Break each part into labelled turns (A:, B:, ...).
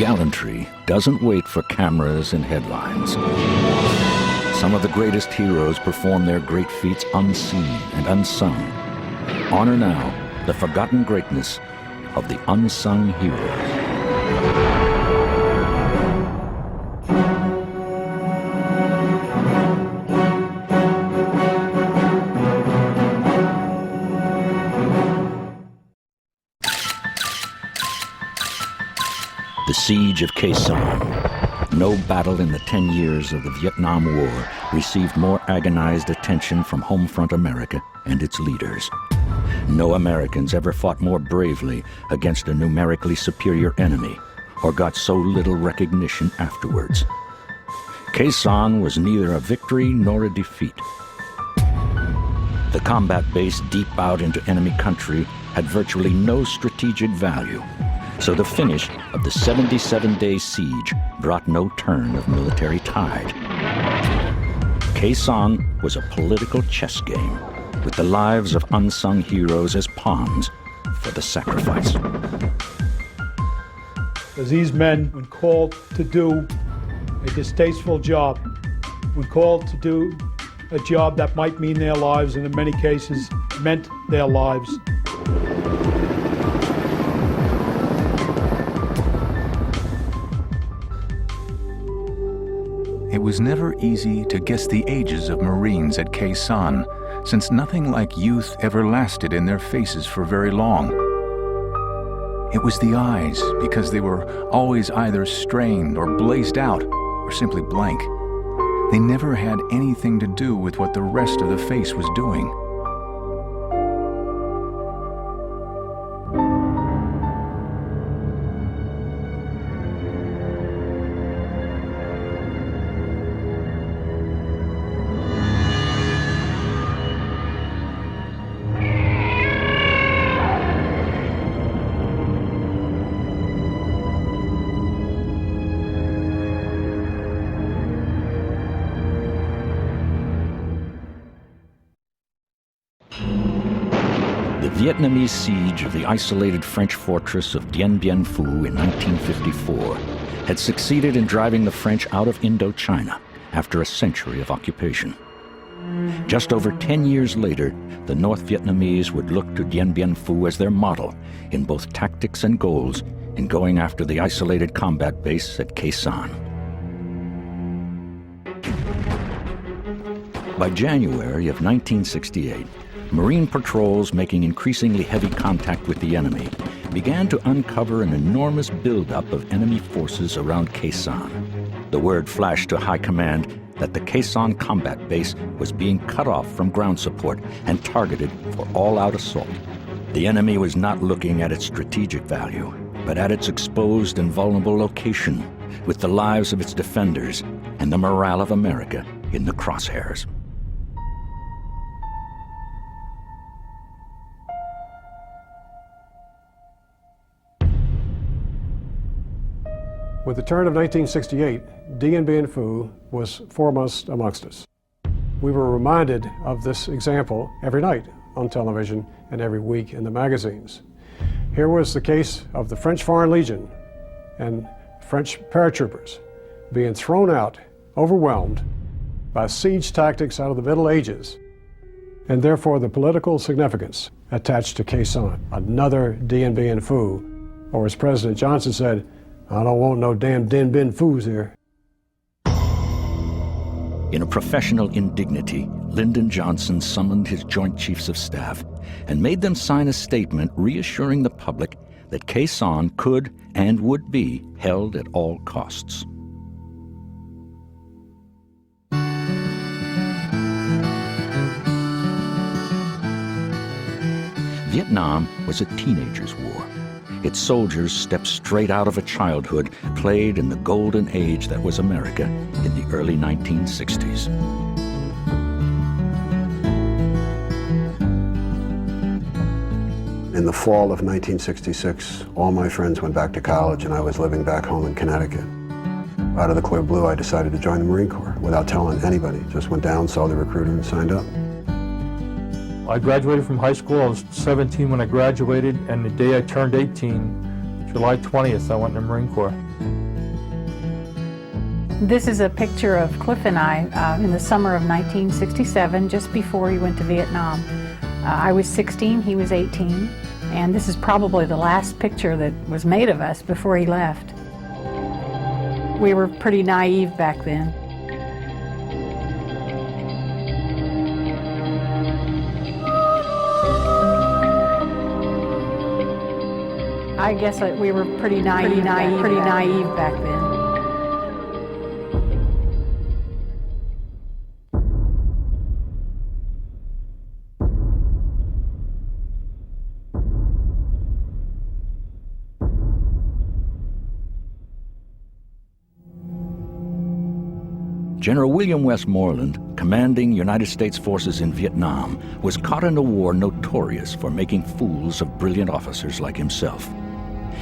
A: Gallantry doesn't wait for cameras and headlines. Some of the greatest heroes perform their great feats unseen and unsung. Honor now the forgotten greatness of the unsung heroes. The Siege of Sahn. No battle in the 10 years of the Vietnam War received more agonized attention from home front America and its leaders. No Americans ever fought more bravely against a numerically superior enemy or got so little recognition afterwards. Sahn was neither a victory nor a defeat. The combat base deep out into enemy country had virtually no strategic value. So the finish of the 77-day siege brought no turn of military tide. Sahn was a political chess game, with the lives of unsung heroes as pawns for the sacrifice.
B: As these men, when called to do a distasteful job, when called to do a job that might mean their lives, and in many cases meant their lives,
C: it was never easy to guess the ages of Marines at Sahn, since nothing like youth ever lasted in their faces for very long. It was the eyes, because they were always either strained or blazed out, or simply blank. They never had anything to do with what the rest of the face was doing.
A: The Vietnamese siege of the isolated French fortress of Dien Bien Phu in 1954 had succeeded in driving the French out of Indochina after a century of occupation. Just over 10 years later, the North Vietnamese would look to Dien Bien Phu as their model in both tactics and goals in going after the isolated combat base at Sahn. By January of 1968, Marine patrols making increasingly heavy contact with the enemy began to uncover an enormous buildup of enemy forces around Sahn. The word flashed to high command that the Sahn combat base was being cut off from ground support and targeted for all-out assault. The enemy was not looking at its strategic value, but at its exposed and vulnerable location, with the lives of its defenders and the morale of America in the crosshairs.
D: With the turn of 1968, Dien Bien Phu was foremost amongst us. We were reminded of this example every night on television and every week in the magazines. Here was the case of the French Foreign Legion and French paratroopers being thrown out, overwhelmed by siege tactics out of the Middle Ages, and therefore the political significance attached to Sahn, another Dien Bien Phu, or as President Johnson said, I don't want no damn Dien Bien Phus here.
A: In a professional indignity, Lyndon Johnson summoned his Joint Chiefs of Staff and made them sign a statement reassuring the public that Sahn could and would be held at all costs. Vietnam was a teenagers' war. Its soldiers stepped straight out of a childhood played in the golden age that was America in the early 1960s.
E: In the fall of 1966, all my friends went back to college and I was living back home in Connecticut. Out of the clear blue, I decided to join the Marine Corps without telling anybody. Just went down, saw the recruiter, and signed up.
F: I graduated from high school. I was 17 when I graduated, and the day I turned 18, July 20th, I went in the Marine Corps.
G: This is a picture of Cliff and I in the summer of 1967, just before he went to Vietnam. I was 16, he was 18, and this is probably the last picture that was made of us before he left. We were pretty naive back then. I guess we were pretty naive back then.
A: General William Westmoreland, commanding United States forces in Vietnam, was caught in a war notorious for making fools of brilliant officers like himself.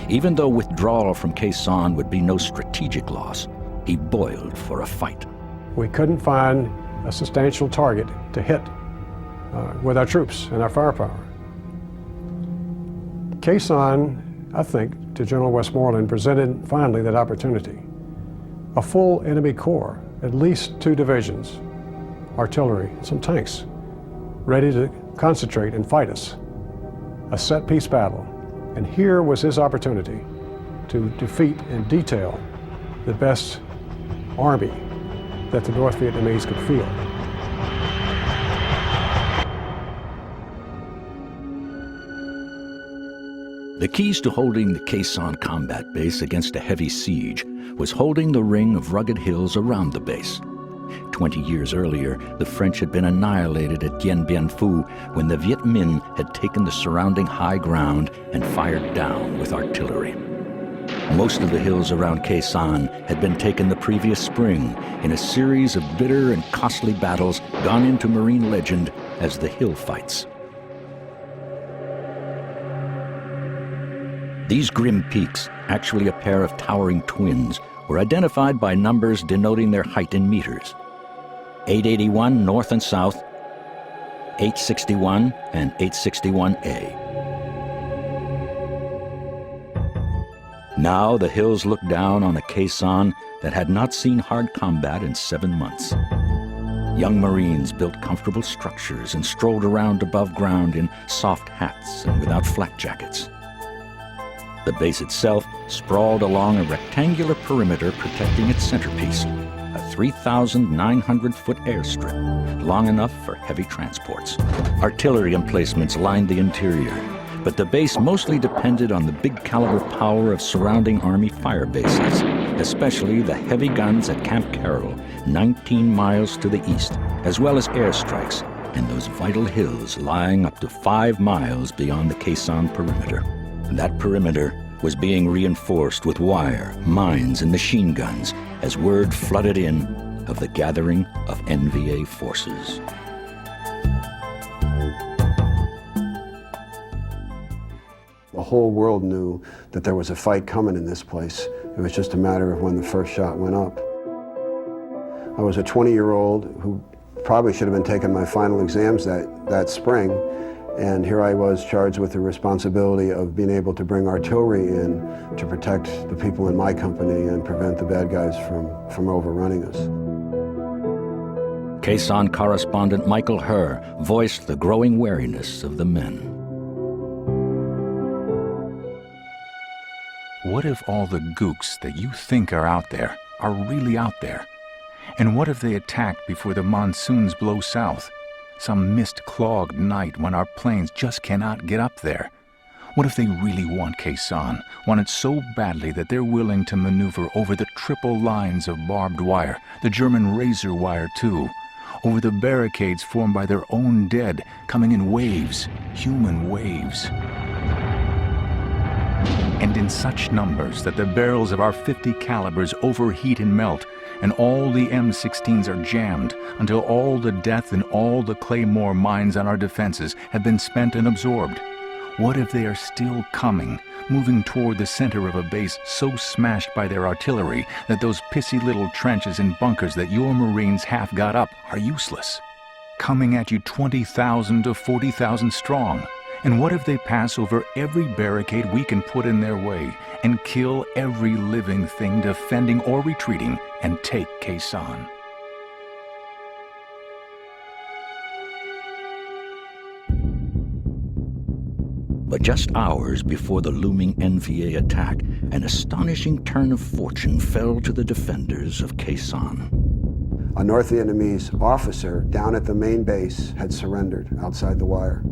A: Even though withdrawal from Khe Sanh would be no strategic loss, he boiled for a fight.
D: We couldn't find a substantial target to hit with our troops and our firepower. Khe Sanh, I think, to General Westmoreland, presented finally that opportunity. A full enemy corps, at least 2 divisions, artillery, some tanks, ready to concentrate and fight us. A set-piece battle. And here was his opportunity to defeat in detail the best army that the North Vietnamese could field.
A: The keys to holding the Khe Sanh combat base against a heavy siege was holding the ring of rugged hills around the base. 20 years earlier, the French had been annihilated at Dien Bien Phu when the Viet Minh had taken the surrounding high ground and fired down with artillery. Most of the hills around Khe Sanh had been taken the previous spring in a series of bitter and costly battles gone into Marine legend as the Hill Fights. These grim peaks, actually a pair of towering twins, were identified by numbers denoting their height in meters. 881 north and south, 861 and 861A. Now the hills looked down on a Khe Sanh that had not seen hard combat in 7 months. Young Marines built comfortable structures and strolled around above ground in soft hats and without flak jackets. The base itself sprawled along a rectangular perimeter protecting its centerpiece, a 3,900-foot airstrip, long enough for heavy transports. Artillery emplacements lined the interior, but the base mostly depended on the big-caliber power of surrounding Army fire bases, especially the heavy guns at Camp Carroll, 19 miles to the east, as well as airstrikes in those vital hills lying up to 5 miles beyond the Khe Sanh perimeter. That perimeter was being reinforced with wire, mines, and machine guns as word flooded in of the gathering of NVA forces.
E: The whole world knew that there was a fight coming in this place. It was just a matter of when the first shot went up. I was a 20-year-old who probably should have been taking my final exams that spring. And here I was charged with the responsibility of being able to bring artillery in to protect the people in my company and prevent the bad guys from overrunning us.
A: Khe Sanh correspondent Michael Herr voiced the growing wariness of the men.
C: What if all the gooks that you think are out there are really out there? And what if they attack before the monsoons blow south? Some mist-clogged night when our planes just cannot get up there. What if they really want Khe Sanh, want it so badly that they're willing to maneuver over the triple lines of barbed wire, the German razor wire too, over the barricades formed by their own dead, coming in waves, human waves. And in such numbers that the barrels of our 50 calibers overheat and melt, and all the M16s are jammed until all the death and all the Claymore mines on our defenses have been spent and absorbed. What if they are still coming, moving toward the center of a base so smashed by their artillery that those pissy little trenches and bunkers that your Marines half got up are useless? Coming at you 20,000 to 40,000 strong, And what if they pass over every barricade we can put in their way and kill every living thing defending or retreating and take Sahn?
A: But just hours before the looming NVA attack, an astonishing turn of fortune fell to the defenders of Sahn.
E: A North Vietnamese officer down at the main base had surrendered outside the wire.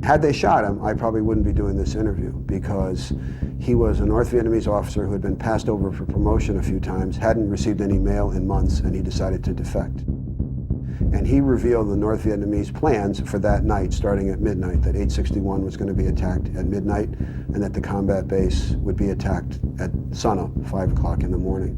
E: Had they shot him, I probably wouldn't be doing this interview, because he was a North Vietnamese officer who had been passed over for promotion a few times, hadn't received any mail in months, and he decided to defect. And he revealed the North Vietnamese plans for that night, starting at midnight, that 861 was going to be attacked at midnight, and that the combat base would be attacked at sunup, 5 o'clock in the morning.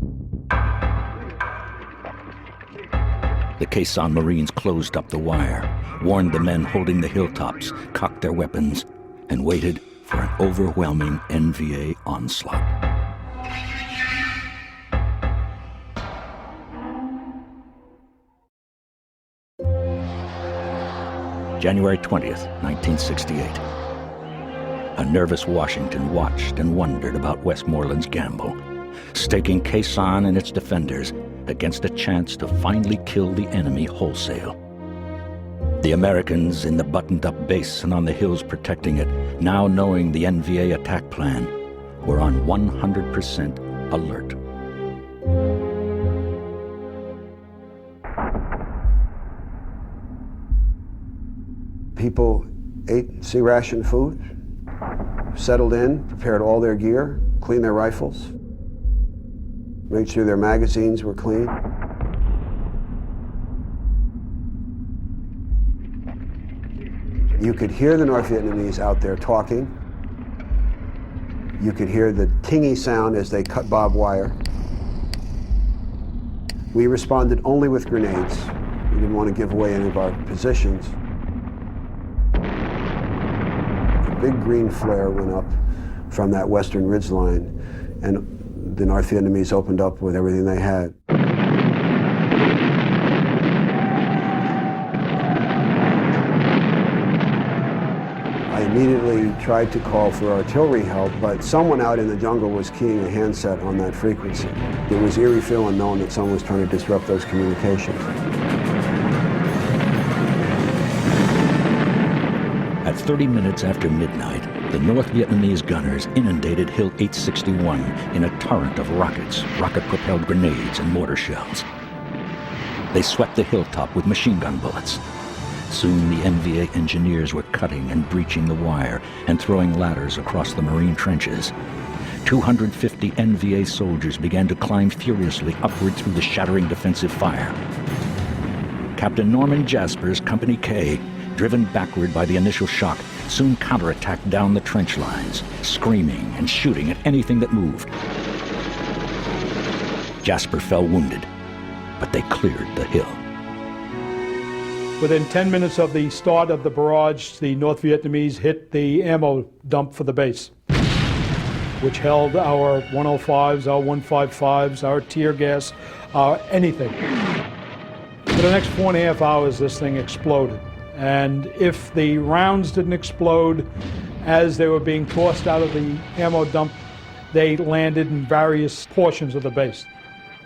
A: The Sahn Marines closed up the wire, warned the men holding the hilltops, cocked their weapons, and waited for an overwhelming NVA onslaught. January 20th, 1968. A nervous Washington watched and wondered about Westmoreland's gamble, staking Sahn and its defenders against a chance to finally kill the enemy wholesale. The Americans in the buttoned-up base and on the hills protecting it, now knowing the NVA attack plan, were on 100% alert.
E: People ate C-ration food, settled in, prepared all their gear, cleaned their rifles, made sure their magazines were clean. You could hear the North Vietnamese out there talking. You could hear the tingy sound as they cut barbed wire. We responded only with grenades. We didn't want to give away any of our positions. A big green flare went up from that western ridgeline, and the North Vietnamese opened up with everything they had. I immediately tried to call for artillery help, but someone out in the jungle was keying a handset on that frequency. It was eerie feeling knowing that someone was trying to disrupt those communications.
A: At 30 minutes after midnight, the North Vietnamese gunners inundated Hill 861 in a torrent of rockets, rocket-propelled grenades, and mortar shells. They swept the hilltop with machine gun bullets. Soon the NVA engineers were cutting and breaching the wire and throwing ladders across the Marine trenches. 250 NVA soldiers began to climb furiously upward through the shattering defensive fire. Captain Norman Jasper's Company K, driven backward by the initial shock, soon counterattacked down the trench lines, screaming and shooting at anything that moved. Jasper fell wounded, but they cleared the hill.
B: Within 10 minutes of the start of the barrage, the North Vietnamese hit the ammo dump for the base, which held our 105s, our 155s, our tear gas, our anything. For the next 4.5 hours, this thing exploded. And if the rounds didn't explode as they were being tossed out of the ammo dump, they landed in various portions of the base.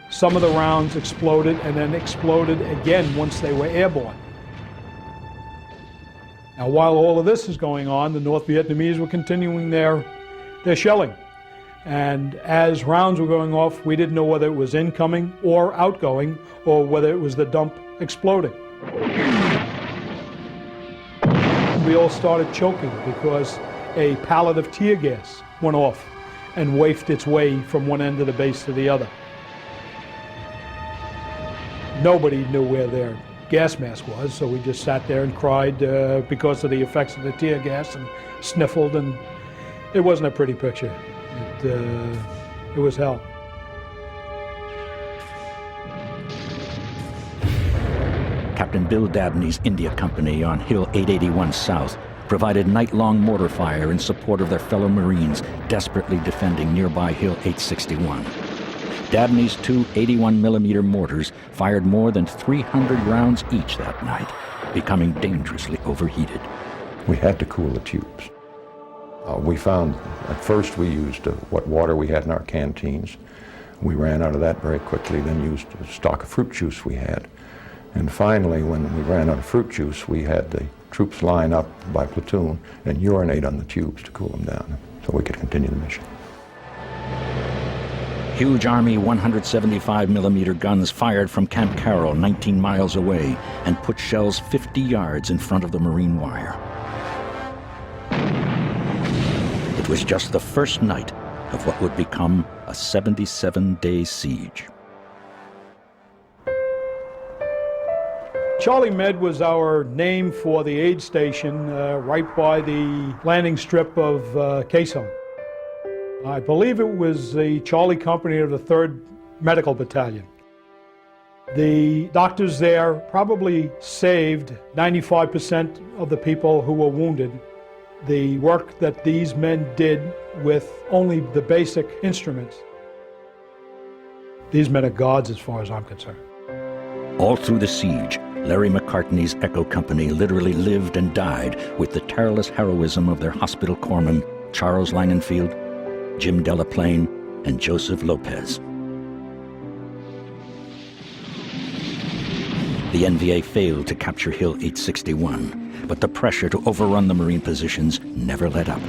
B: Some of the rounds exploded and then exploded again once they were airborne. Now, while all of this is going on, the North Vietnamese were continuing their shelling. And as rounds were going off, we didn't know whether it was incoming or outgoing, or whether it was the dump exploding. We all started choking because a pallet of tear gas went off and wafted its way from one end of the base to the other. Nobody knew where their gas mask was, so we just sat there and cried because of the effects of the tear gas, and sniffled, and it wasn't a pretty picture. It was hell.
A: Captain Bill Dabney's India Company on Hill 881 South provided night-long mortar fire in support of their fellow Marines desperately defending nearby Hill 861. Dabney's two 81mm mortars fired more than 300 rounds each that night, becoming dangerously overheated.
H: We had to cool the tubes. We found, at first we used what water we had in our canteens. We ran out of that very quickly, then used a stock of fruit juice we had. And finally, when we ran out of fruit juice, we had the troops line up by platoon and urinate on the tubes to cool them down so we could continue the mission.
A: Huge Army 175mm guns fired from Camp Carroll 19 miles away and put shells 50 yards in front of the Marine wire. It was just the first night of what would become a 77-day siege.
B: Charlie Med was our name for the aid station right by the landing strip of Sahn. I believe it was the Charlie Company of the 3rd Medical Battalion. The doctors there probably saved 95% of the people who were wounded. The work that these men did with only the basic instruments. These men are gods as far as I'm concerned.
A: All through the siege, Larry McCartney's Echo Company literally lived and died with the tireless heroism of their hospital corpsmen, Charles Langenfield, Jim Delaplane, and Joseph Lopez. The NVA failed to capture Hill 861, but the pressure to overrun the Marine positions never let up.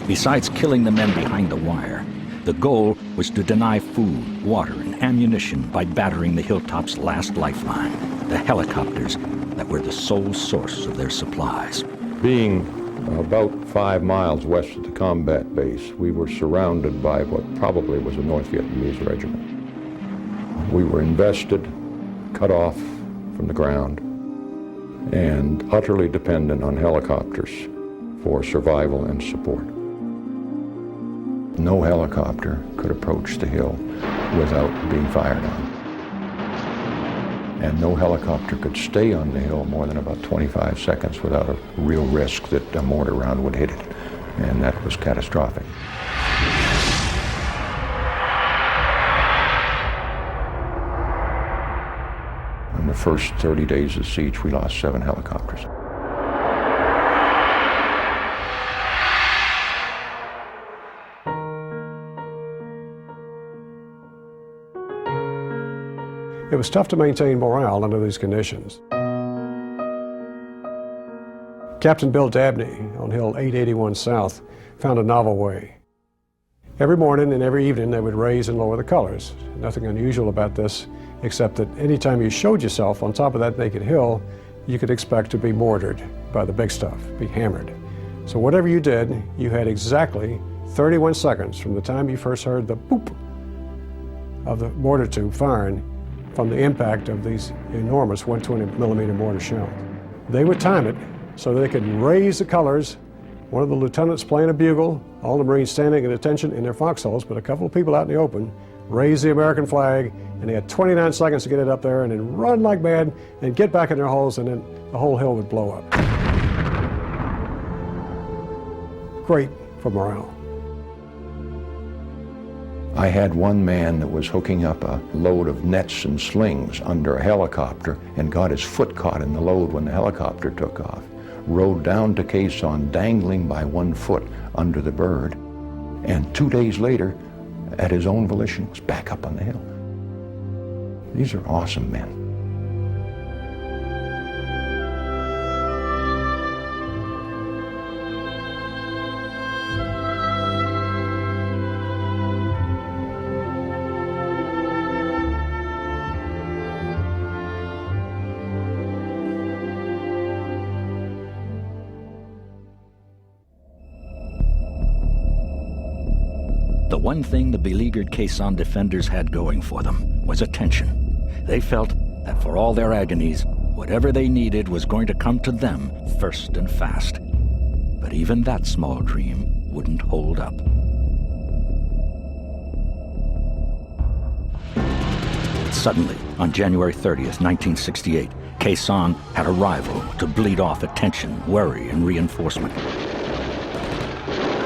A: Besides killing the men behind the wire, the goal was to deny food, water, and ammunition by battering the Hilltop's last lifeline, the helicopters that were the sole source of their supplies.
H: Being about 5 miles west of the combat base, we were surrounded by what probably was a North Vietnamese regiment. We were invested, cut off from the ground, and utterly dependent on helicopters for survival and support. No helicopter could approach the hill without being fired on. And no helicopter could stay on the hill more than about 25 seconds without a real risk that a mortar round would hit it. And that was catastrophic. In the first 30 days of siege, we lost 7 helicopters.
D: It was tough to maintain morale under these conditions. Captain Bill Dabney on Hill 881 South found a novel way. Every morning and every evening they would raise and lower the colors. Nothing unusual about this, except that anytime you showed yourself on top of that naked hill, you could expect to be mortared by the big stuff, be hammered. So whatever you did, you had exactly 31 seconds from the time you first heard the boop of the mortar tube firing from the impact of these enormous 120mm mortar shells. They would time it so they could raise the colors, one of the lieutenants playing a bugle, all the Marines standing at attention in their foxholes, but a couple of people out in the open, raise the American flag, and they had 29 seconds to get it up there and then run like mad and get back in their holes, and then the whole hill would blow up. Great for morale.
H: I had one man that was hooking up a load of nets and slings under a helicopter and got his foot caught in the load when the helicopter took off. Rode down to Sahn dangling by 1 foot under the bird, and 2 days later, at his own volition, was back up on the hill. These are awesome men.
A: The one thing the beleaguered Sahn defenders had going for them was attention. They felt that for all their agonies, whatever they needed was going to come to them first and fast. But even that small dream wouldn't hold up. Suddenly, on January 30th, 1968, Sahn had a rival to bleed off attention, worry, and reinforcement.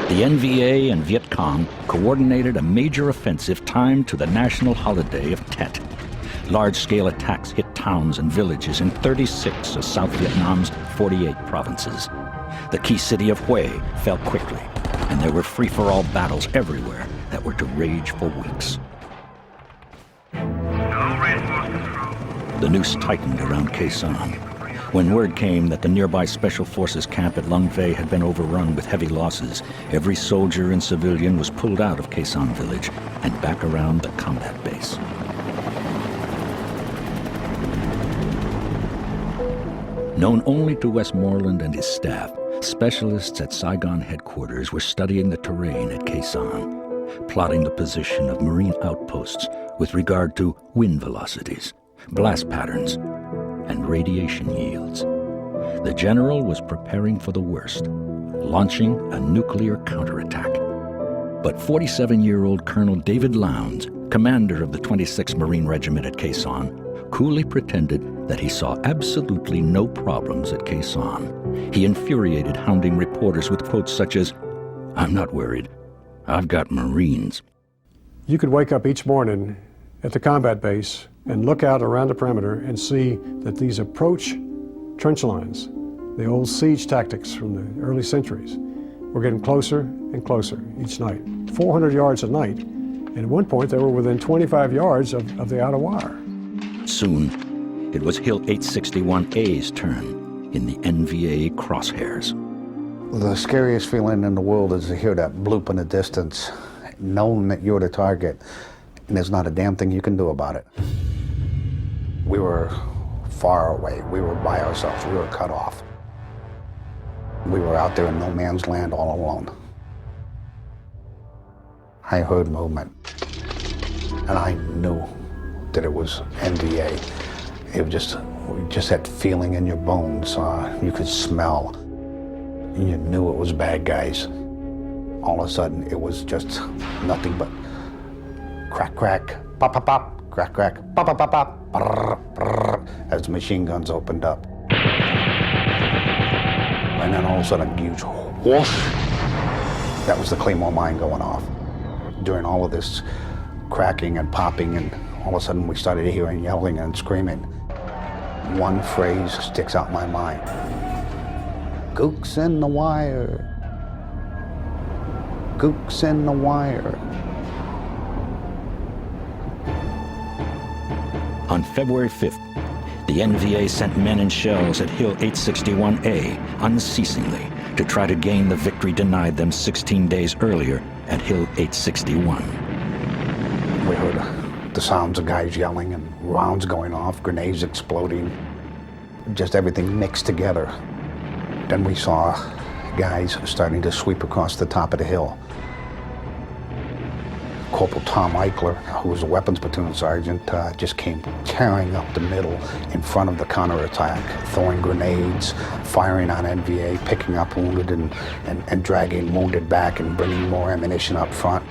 A: The NVA and Viet Cong coordinated a major offensive timed to the national holiday of Tet. Large-scale attacks hit towns and villages in 36 of South Vietnam's 48 provinces. The key city of Hue fell quickly. and there were free-for-all battles everywhere that were to rage for weeks. The noose tightened around Khe Sanh. When word came that the nearby Special Forces camp at Lung Vei had been overrun with heavy losses, every soldier and civilian was pulled out of Khe Sanh village and back around the combat base. Known only to Westmoreland and his staff, specialists at Saigon headquarters were studying the terrain at Khe Sanh, plotting the position of Marine outposts with regard to wind velocities, blast patterns, and radiation yields. The general was preparing for the worst, launching a nuclear counterattack. But 47-year-old Colonel David Lowndes, commander of the 26th Marine Regiment at Khe Sanh, coolly pretended that he saw absolutely no problems at Khe Sanh. He infuriated hounding reporters with quotes such as, "I'm not worried. I've got Marines."
D: You could wake up each morning at the combat base and look out around the perimeter and see that these approach trench lines, the old siege tactics from the early centuries, were getting closer and closer each night. 400 yards a night, and at one point they were within 25 yards of the outer wire.
A: Soon, it was Hill 861A's turn in the NVA crosshairs.
I: The scariest feeling in the world is to hear that bloop in the distance, knowing that you're the target, and there's not a damn thing you can do about it. We were far away. We were by ourselves. We were cut off. We were out there in no man's land all alone. I heard movement, and I knew that it was NVA. It was just that feeling in your bones. You could smell. You knew it was bad guys. All of a sudden, it was just nothing but crack, crack, pop, pop, pop, crack, crack, pop, pop, pop, pop, brrr, brrr, as the machine guns opened up. And then all of a sudden, a huge whoosh. That was the Claymore mine going off. During all of this cracking and popping, and all of a sudden, we started hearing yelling and screaming. One phrase sticks out in my mind. Gooks in the wire. Gooks in the wire.
A: On February 5th, the NVA sent men and shells at Hill 861A unceasingly to try to gain the victory denied them 16 days earlier at Hill 861.
I: We heard the sounds of guys yelling and rounds going off, grenades exploding, just everything mixed together. Then we saw guys starting to sweep across the top of the hill. Corporal Tom Eichler, who was a weapons platoon sergeant, just came tearing up the middle in front of the counterattack, throwing grenades, firing on NVA, picking up wounded and dragging wounded back and bringing more ammunition up front.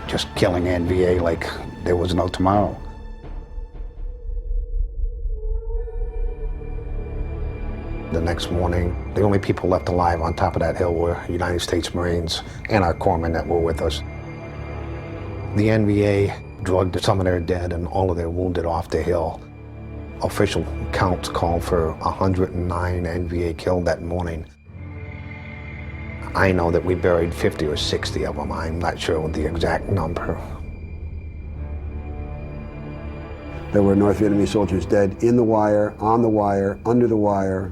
I: Just killing NVA like there was no tomorrow. The next morning, the only people left alive on top of that hill were United States Marines and our corpsmen that were with us. The NVA drugged some of their dead and all of their wounded off the hill. Official counts called for 109 NVA killed that morning. I know that we buried 50 or 60 of them. I'm not sure the exact number.
E: There were North Vietnamese soldiers dead in the wire, on the wire, under the wire,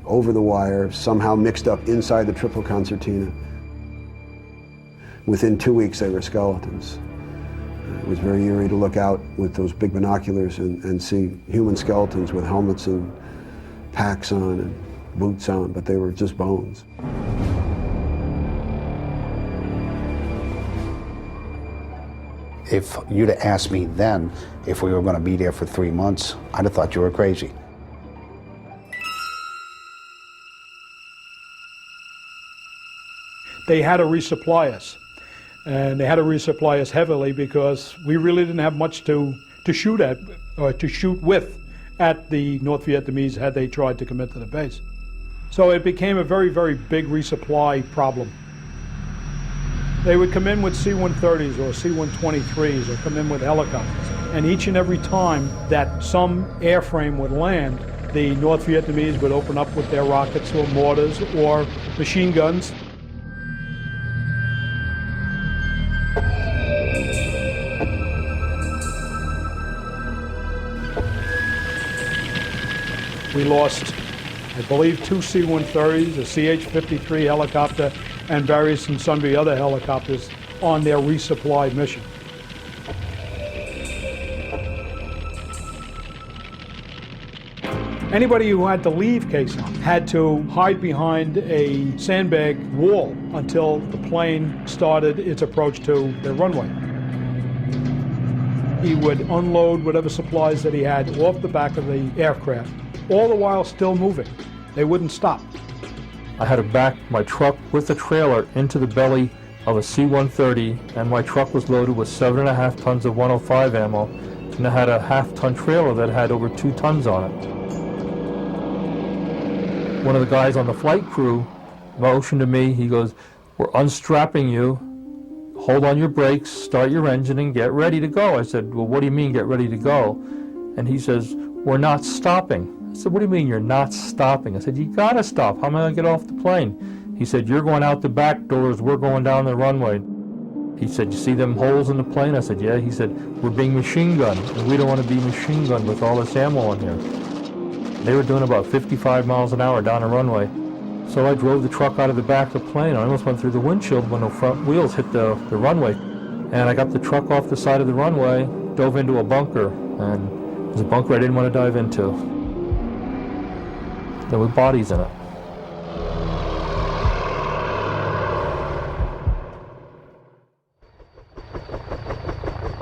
E: over the wire, somehow mixed up inside the triple concertina. Within 2 weeks, they were skeletons. It was very eerie to look out with those big binoculars and see human skeletons with helmets and packs on and boots on, but they were just bones.
I: If you'd have asked me then if we were going to be there for 3 months, I'd have thought you were crazy.
B: They had to resupply us. And they had to resupply us heavily because we really didn't have much to shoot at, or to shoot with at the North Vietnamese had they tried to come into the base. So it became a very, very big resupply problem. They would come in with C-130s or C-123s or come in with helicopters. And each and every time that some airframe would land, the North Vietnamese would open up with their rockets or mortars or machine guns. We lost, I believe, 2 C-130s, a CH-53 helicopter, and various and sundry other helicopters on their resupply mission. Anybody who had to leave Quezon had to hide behind a sandbag wall until the plane started its approach to the runway. He would unload whatever supplies that he had off the back of the aircraft, all the while still moving. They wouldn't stop.
F: I had to back my truck with the trailer into the belly of a C-130, and my truck was loaded with 7.5 tons of 105 ammo, and I had a half-ton trailer that had over 2 tons on it. One of the guys on the flight crew motioned to me. He goes, "We're unstrapping you. Hold on your brakes, start your engine, and get ready to go." I said, "Well, what do you mean, get ready to go?" And he says, "We're not stopping." I said, "What do you mean you're not stopping?" I said, "You gotta stop. How am I gonna get off the plane?" He said, "You're going out the back doors, we're going down the runway." He said, "You see them holes in the plane?" I said, "Yeah." He said, "We're being machine gunned, and we don't want to be machine gunned with all this ammo in here." They were doing about 55 miles an hour down the runway. So I drove the truck out of the back of the plane. I almost went through the windshield when the front wheels hit the runway. And I got the truck off the side of the runway, dove into a bunker, and it was a bunker I didn't want to dive into. There were bodies in it.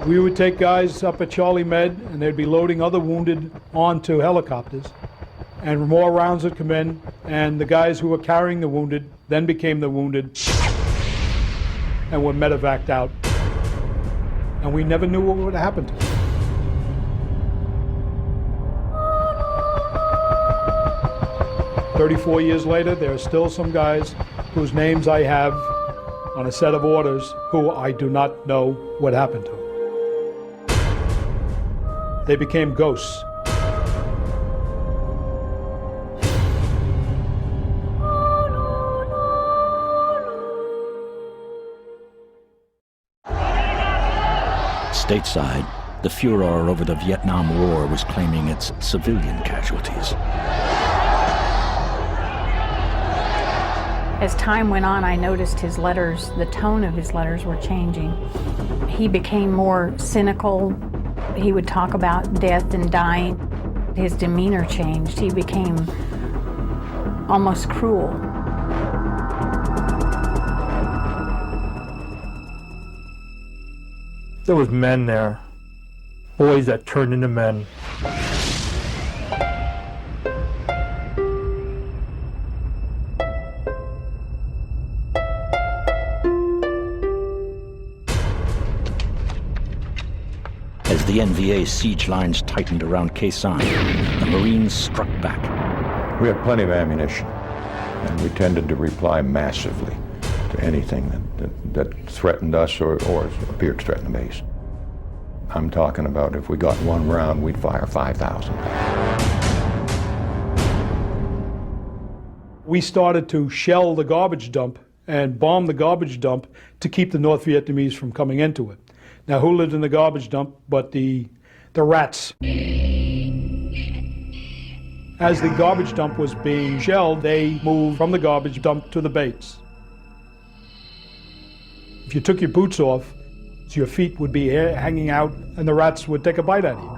B: We would take guys up at Charlie Med, and they'd be loading other wounded onto helicopters, and more rounds would come in, and the guys who were carrying the wounded then became the wounded and were medevaced out. And we never knew what would happen to them. "34 years later, there are still some guys whose names I have on a set of orders who I do not know what happened to. They became ghosts.
A: Stateside, the furor over the Vietnam War was claiming its civilian casualties.
G: As time went on, I noticed his letters, the tone of his letters were changing. He became more cynical. He would talk about death and dying. His demeanor changed. He became almost cruel.
F: There was men there, boys that turned into men.
A: As the NVA siege lines tightened around Quezon, the Marines struck back.
H: We had plenty of ammunition, and we tended to reply massively to anything that threatened us or appeared to threaten the base. I'm talking about if we got one round, we'd fire 5,000.
B: We started to shell the garbage dump and bomb the garbage dump to keep the North Vietnamese from coming into it. Now, who lived in the garbage dump but the rats? As the garbage dump was being shelled, they moved from the garbage dump to the base. If you took your boots off, your feet would be hanging out and the rats would take a bite at you.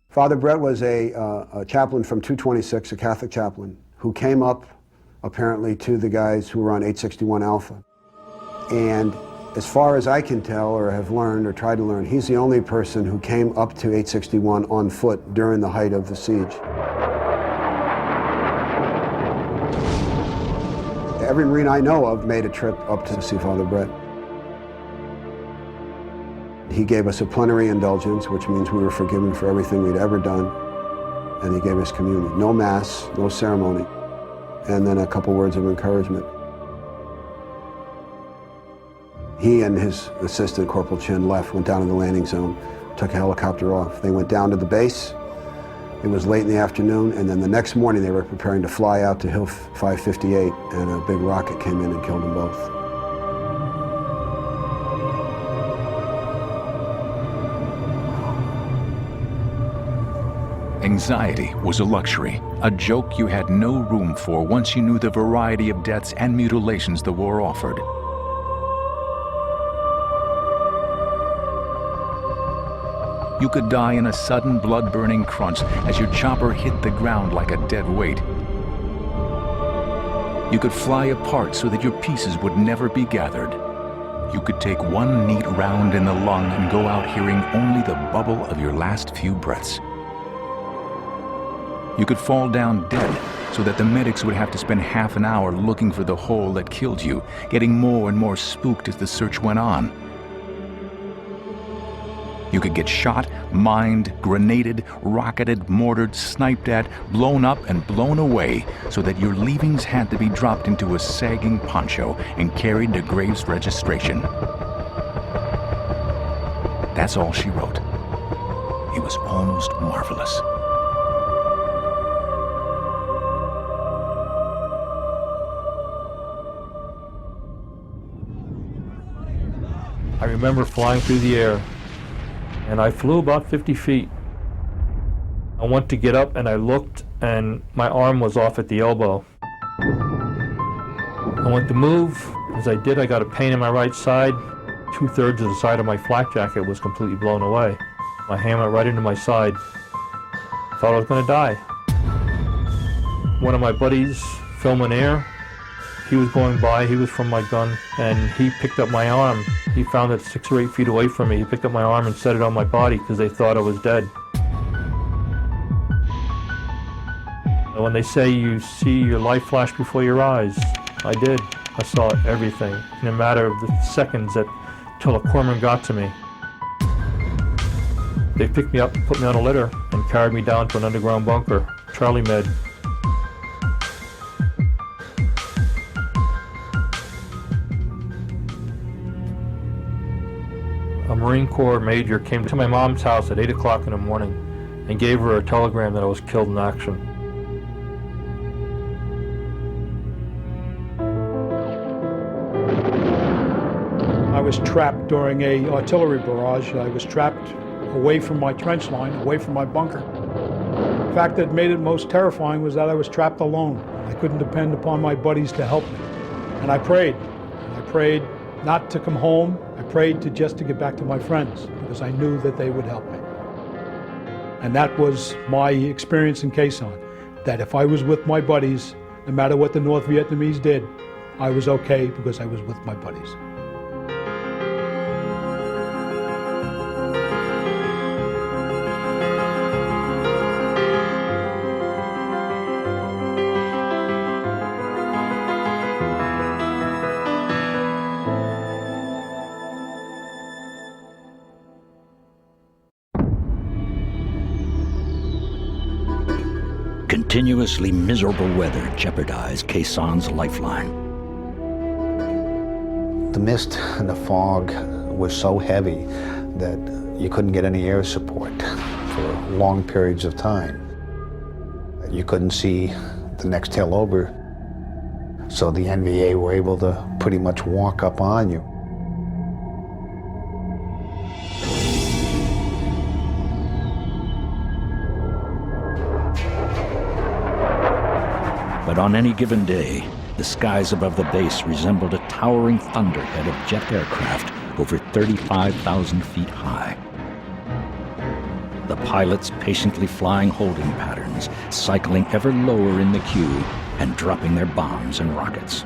E: Father Brett was a chaplain from 226, a Catholic chaplain, who came up apparently to the guys who were on 861 Alpha. And as far as I can tell or have learned or tried to learn, he's the only person who came up to 861 on foot during the height of the siege. Every Marine I know of made a trip up to see Father Brett. He gave us a plenary indulgence, which means we were forgiven for everything we'd ever done. And he gave us communion. No mass, no ceremony, and then a couple words of encouragement. He and his assistant, Corporal Chin, went down to the landing zone, took a helicopter off. They went down to the base. It was late in the afternoon, and then the next morning they were preparing to fly out to Hill 558, and a big rocket came in and killed them both.
C: Anxiety was a luxury, a joke you had no room for once you knew the variety of deaths and mutilations the war offered. You could die in a sudden blood-burning crunch as your chopper hit the ground like a dead weight. You could fly apart so that your pieces would never be gathered. You could take one neat round in the lung and go out hearing only the bubble of your last few breaths. You could fall down dead so that the medics would have to spend half an hour looking for the hole that killed you, getting more and more spooked as the search went on. You could get shot, mined, grenaded, rocketed, mortared, sniped at, blown up and blown away so that your leavings had to be dropped into a sagging poncho and carried to Graves registration. That's all she wrote. It was almost marvelous.
F: I remember flying through the air, and I flew about 50 feet. I went to get up and I looked, and my arm was off at the elbow. I went to move. As I did, I got a pain in my right side. 2/3 of the side of my flak jacket was completely blown away. My hand went right into my side. Thought I was going to die. One of my buddies filming air, he was going by, he was from my gun, and he picked up my arm. He found it 6 or 8 feet away from me. He picked up my arm and set it on my body because they thought I was dead. When they say you see your life flash before your eyes, I did. I saw everything in a matter of the seconds till a corpsman got to me. They picked me up, put me on a litter, and carried me down to an underground bunker, Charlie Med. A Marine Corps major came to my mom's house at 8 o'clock in the morning and gave her a telegram that I was killed in action.
B: I was trapped during an artillery barrage. I was trapped away from my trench line, away from my bunker. The fact that made it most terrifying was that I was trapped alone. I couldn't depend upon my buddies to help me. And I prayed. I prayed not to come home. I prayed to get back to my friends because I knew that they would help me. And that was my experience in Khe Sanh, that if I was with my buddies, no matter what the North Vietnamese did, I was okay because I was with my buddies.
A: Continuously miserable weather jeopardized Khe Sanh's lifeline.
I: The mist and the fog was so heavy that you couldn't get any air support for long periods of time. You couldn't see the next hill over, so the NVA were able to pretty much walk up on you.
A: But on any given day, the skies above the base resembled a towering thunderhead of jet aircraft over 35,000 feet high. The pilots patiently flying holding patterns, cycling ever lower in the queue and dropping their bombs and rockets.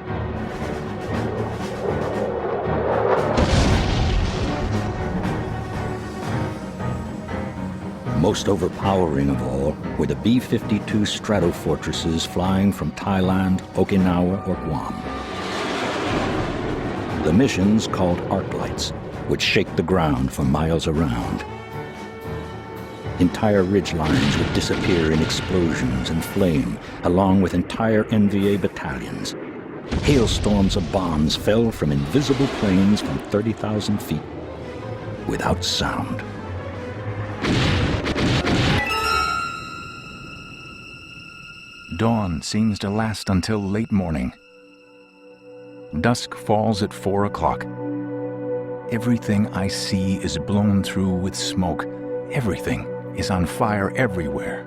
A: Most overpowering of all were the B-52 Stratofortresses flying from Thailand, Okinawa, or Guam. The missions, called arc lights, would shake the ground for miles around. Entire ridge lines would disappear in explosions and flame, along with entire NVA battalions. Hailstorms of bombs fell from invisible planes from 30,000 feet, without sound.
C: Dawn seems to last until late morning. Dusk falls at 4 o'clock. Everything I see is blown through with smoke. Everything is on fire everywhere.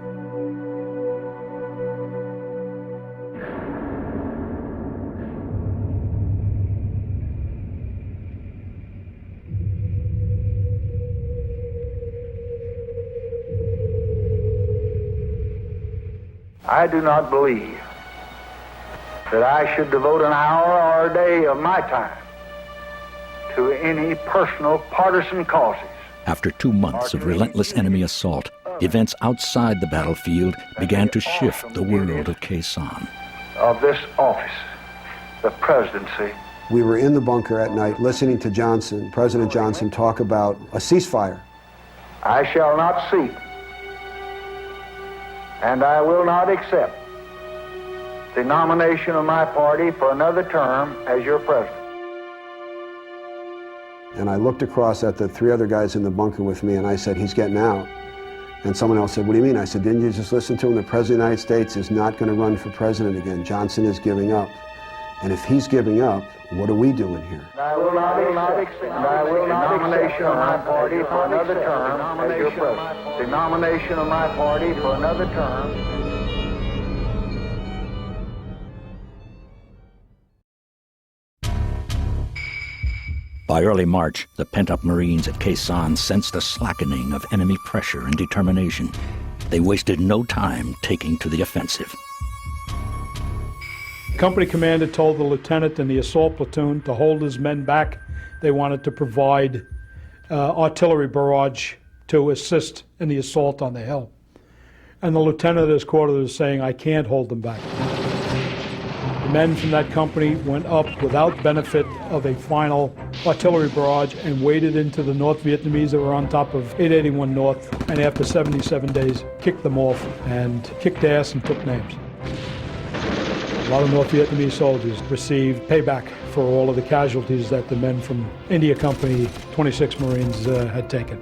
J: I do not believe that I should devote an hour or a day of my time to any personal partisan causes.
A: After 2 months of relentless enemy assault, events outside the battlefield began to shift the world of Khe Sanh.
J: Of this office, the presidency.
E: We were in the bunker at night listening to Johnson, President Johnson, talk about a ceasefire.
J: I shall not seek, and I will not accept the nomination of my party for another term as your president.
E: And I looked across at the 3 other guys in the bunker with me, and I said, he's getting out. And someone else said, what do you mean? I said, didn't you just listen to him? The President of the United States is not going to run for president again. Johnson is giving up. And if he's giving up, what are we doing here?
J: I will not accept the nomination of my party for another term as your president. The nomination of my party for another term.
A: By early March, the pent-up Marines at Khe Sanh sensed a slackening of enemy pressure and determination. They wasted no time taking to the offensive.
B: The company commander told the lieutenant in the assault platoon to hold his men back. They wanted to provide artillery barrage to assist in the assault on the hill. And the lieutenant at his quarters was saying, I can't hold them back. The men from that company went up without benefit of a final artillery barrage and waded into the North Vietnamese that were on top of 881 North, and after 77 days kicked them off and kicked ass and took names. A lot of North Vietnamese soldiers received payback for all of the casualties that the men from India Company 26 Marines had taken.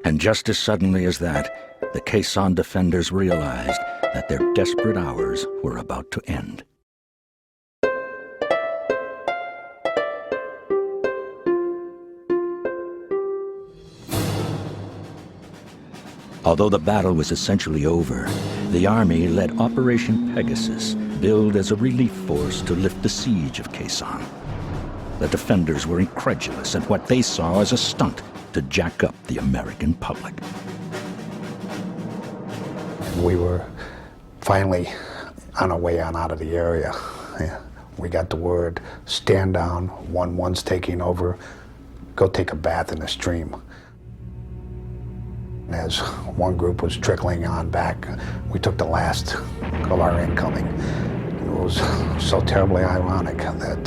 A: And just as suddenly as that, the Khe Sanh defenders realized that their desperate hours were about to end. Although the battle was essentially over, the Army led Operation Pegasus, billed as a relief force to lift the siege of Khe Sanh. The defenders were incredulous at what they saw as a stunt to jack up the American public.
I: We were finally on our way on out of the area. We got the word, stand down, 1-1's taking over, go take a bath in the stream. As one group was trickling on back, we took the last of our incoming. It was so terribly ironic that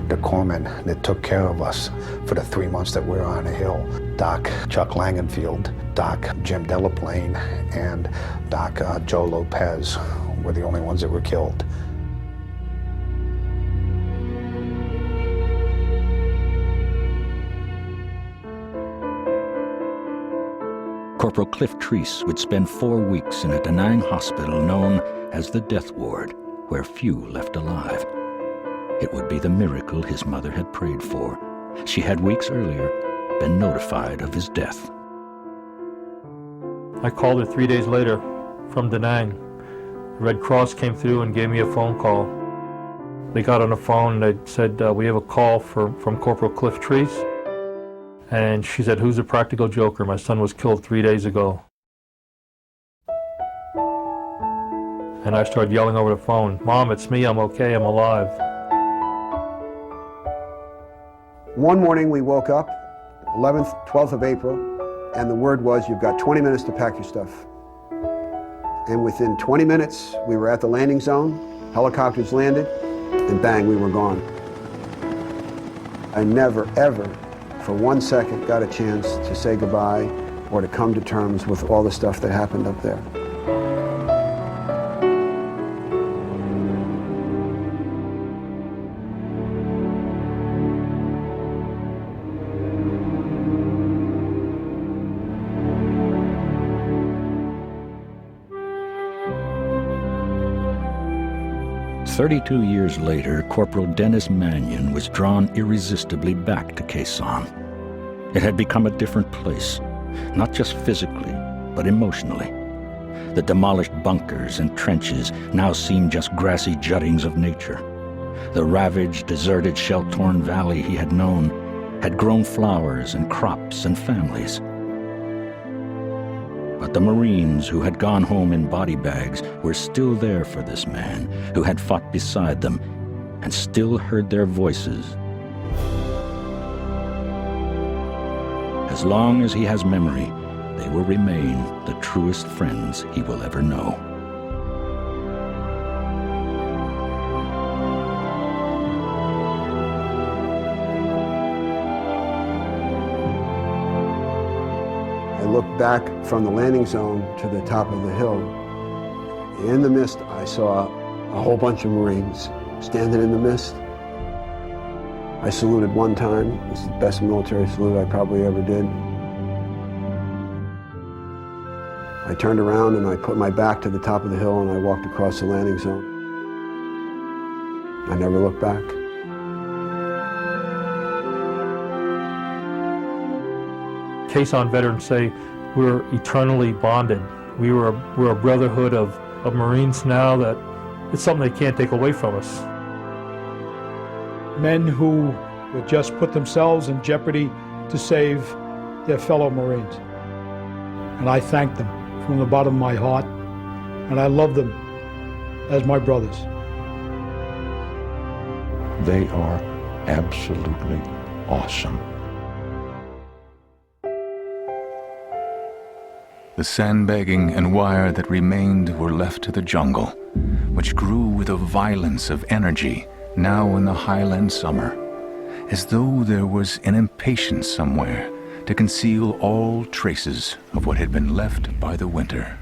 I: the corpsmen that took care of us for the 3 months that we were on the hill, Doc Chuck Langenfield, Doc Jim Delaplane, and Doc Joe Lopez were the only ones that were killed.
A: Corporal Cliff Treese would spend 4 weeks in a Da Nang hospital known as the Death Ward, where few left alive. It would be the miracle his mother had prayed for. She had weeks earlier been notified of his death.
F: I called her 3 days later from Da Nang. The Red Cross came through and gave me a phone call. They got on the phone and they said, we have a call from Corporal Cliff Treese. And she said, who's a practical joker? My son was killed 3 days ago. And I started yelling over the phone, Mom, it's me, I'm okay, I'm alive.
E: One morning we woke up, 11th, 12th of April, and the word was, you've got 20 minutes to pack your stuff. And within 20 minutes, we were at the landing zone, helicopters landed, and bang, we were gone. I never, ever, for 1 second, got a chance to say goodbye or to come to terms with all the stuff that happened up there.
A: "32 years later, Corporal Dennis Mannion was drawn irresistibly back to Khe Sanh. It had become a different place, not just physically, but emotionally. The demolished bunkers and trenches now seemed just grassy juttings of nature. The ravaged, deserted, shell-torn valley he had known had grown flowers and crops and families. But the Marines who had gone home in body bags were still there for this man who had fought beside them and still heard their voices. As long as he has memory, they will remain the truest friends he will ever know.
E: I looked back from the landing zone to the top of the hill. In the mist, I saw a whole bunch of Marines standing in the mist. I saluted one time. It was the best military salute I probably ever did. I turned around and I put my back to the top of the hill and I walked across the landing zone. I never looked back.
F: Sahn veterans say we're eternally bonded. We're a brotherhood of Marines now that it's something they can't take away from us.
B: Men who would just put themselves in jeopardy to save their fellow Marines. And I thank them from the bottom of my heart, and I love them as my brothers.
H: They are absolutely awesome.
C: The sandbagging and wire that remained were left to the jungle, which grew with a violence of energy now in the highland summer, as though there was an impatience somewhere to conceal all traces of what had been left by the winter.